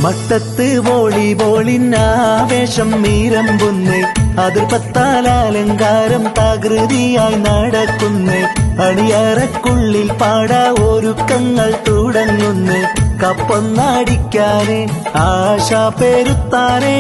മട്ടത്ത് വോളിബോളിനാവേശം മീരമ്പുന്ന് അതിർപ്പത്താൽ അലങ്കാരം തകൃതിയായി നടക്കുന്ന് അണിയറക്കുള്ളിൽ പാടാ ഒരുക്കങ്ങൾ തുടങ്ങുന്ന് കപ്പൊന്നടിക്കാന് ആശ പെരുത്താനേ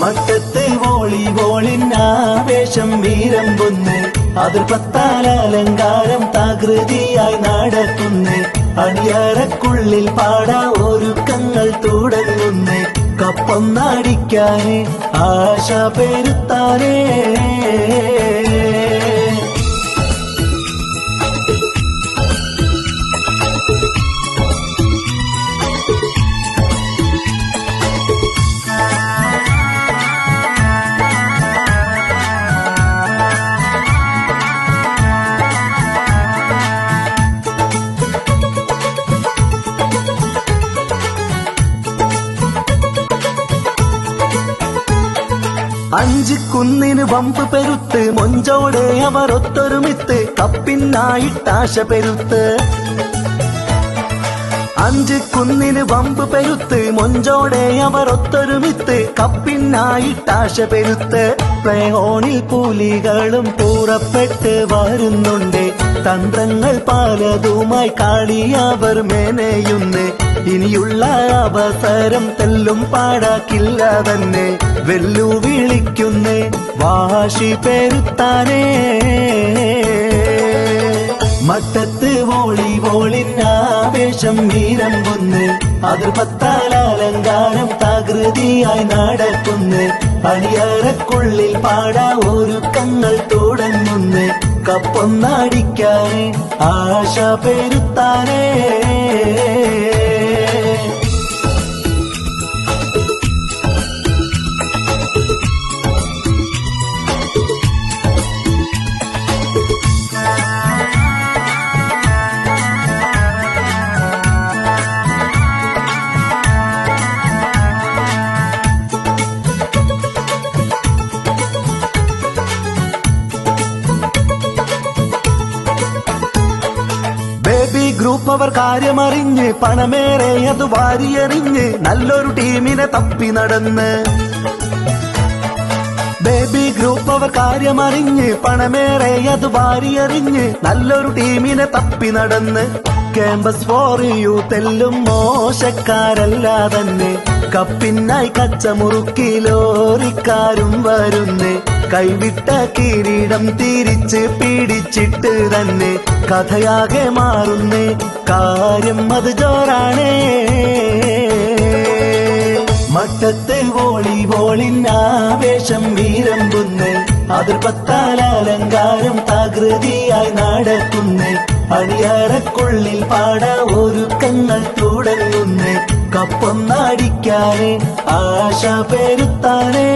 മട്ടത്ത് വോളിബോളിനാവേശം മീരമ്പുന്ന് അതിർപ്പത്താൽ അലങ്കാരം തകൃതിയായി നടക്കുന്ന് അണിയറക്കുള്ളിൽ പാടാ ഒരുക്കങ്ങൾ തുടങ്ങുന്നേ കപ്പൊന്നടിക്കാന് ആശ പെരുത്താനേ അഞ്ച് കുന്നിന് വമ്പ് പെരുത്ത് മൊഞ്ചോടെ അവർ ഒത്തൊരുമിത്ത് കപ്പിനായിട്ടാശ പെരുത്ത് അഞ്ച് കുന്നിന് വമ്പ് പെരുത്ത് മൊഞ്ചോടെ അവർ ഒത്തൊരുമിത്ത് കപ്പിനായിട്ടാശ പെരുത്ത് പ്ലേഹോണിൽ പുലികളും പുറപ്പെട്ട് വരുന്നുണ്ട് തന്ത്രങ്ങൾ പലതുമായി കാളിയവർ മെനയുന്ന് ഇനിയുള്ള അവസരം തെല്ലും പാടാക്കില്ല തന്നെ വെല്ലുവിളിക്കുന്നേ വാശി പെരുത്താനേ മട്ടത്ത് വോളിബോളിനാവേശം മീരമ്പുന്ന് അതിർപ്പത്താൽ അലങ്കാരം തകൃതിയായി നടക്കുന്ന് അണിയറക്കുള്ളിൽ പാടാ ഒരുക്കങ്ങൾ തുടങ്ങുന്ന് കപ്പൊന്നടിക്കാന് ആശ പെരുത്താനേ ഗ്രൂപ്പ് അവർ കാര്യമറിഞ്ഞ് പണമേറെ അത് വാരിയെറിഞ്ഞ് നല്ലൊരു ടീമിനെ തപ്പി നടന്ന് ബേബി ഗ്രൂപ്പ് അവർ കാര്യമറിഞ്ഞ് പണമേറെ അത് വാരിയെറിഞ്ഞ് നല്ലൊരു ടീമിനെ തപ്പി നടന്ന് ക്യാമ്പസ് ഫോർ യൂത്തെല്ലും മോശക്കാരല്ല തന്നെ കപ്പിനായി കച്ചമുറുക്കി ലോറിക്കാരും വരുന്നേ കൈവിട്ട കിരീടം തിരിച്ച് പിടിച്ചിട്ട് തന്നെ കഥയാകെ മാറുന്നേ കാര്യം അത് ജോറാണേ മട്ടത്ത് വോളിബോളിനാവേശം മീരമ്പുന്ന് അതിർപ്പത്താൽ അലങ്കാരം തകൃതിയായി നടക്കുന്ന് അണിയറക്കുള്ളിൽ പാടാ ഒരുക്കങ്ങൾ തുടങ്ങുന്ന് കപ്പൊന്നടിക്കാന് ആശ പെരുത്താനേ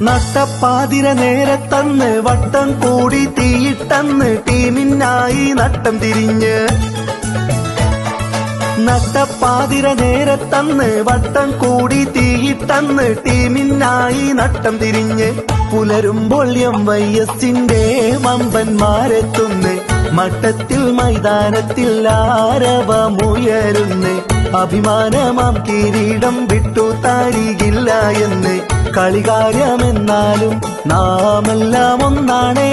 നട്ടപ്പാതിര നേരത്തന്ന് വട്ടം കൂടി തീയിട്ടന്ന് ടീമിനായി നട്ടം തിരിഞ്ഞ് നട്ടപ്പാതിര നേരത്തന്ന് വട്ടം കൂടി തീയിട്ടന്ന് ടീമിനായി നട്ടം തിരിഞ്ഞ് പുലരുമ്പോൾ MYSന്റെ വമ്പന്മാരെത്തുന്ന് മട്ടത്തിൽ മൈതാനത്തിൽ ആരവമുയരുന്ന് അഭിമാനമാം കിരീടം വിട്ടു തരികില്ല എന്ന് കളികാര്യമെന്നാലും നാമെല്ലാം ഒന്നാണേ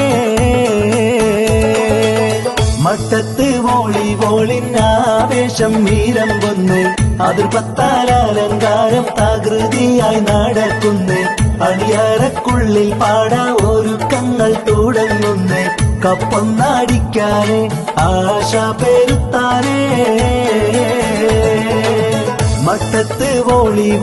മട്ടത്ത് വോളിബോളിനാവേശം മീരമ്പുന്ന് അതിർപ്പത്താൽ അലങ്കാരം തകൃതിയായി നടക്കുന്ന് അണിയറക്കുള്ളിൽ പാടാ ഒരുക്കങ്ങൾ തുടങ്ങുന്ന് കപ്പൊന്നടിക്കാന് ആശ പെരുത്താനേ മട്ടത്ത് വോളിബോളിനാവേശം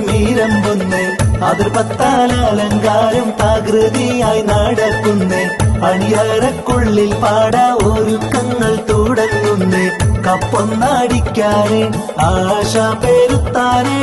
മീരമ്പുന്ന് അതിർപ്പത്താൽ അലങ്കാരം തകൃതിയായി നടക്കുന്ന് അണിയറക്കുള്ളിൽ പാടാ ഒരുക്കങ്ങൾ തുടങ്ങുന്നേ കപ്പൊന്നടിക്കാനേ ആശ പെരുത്താനേ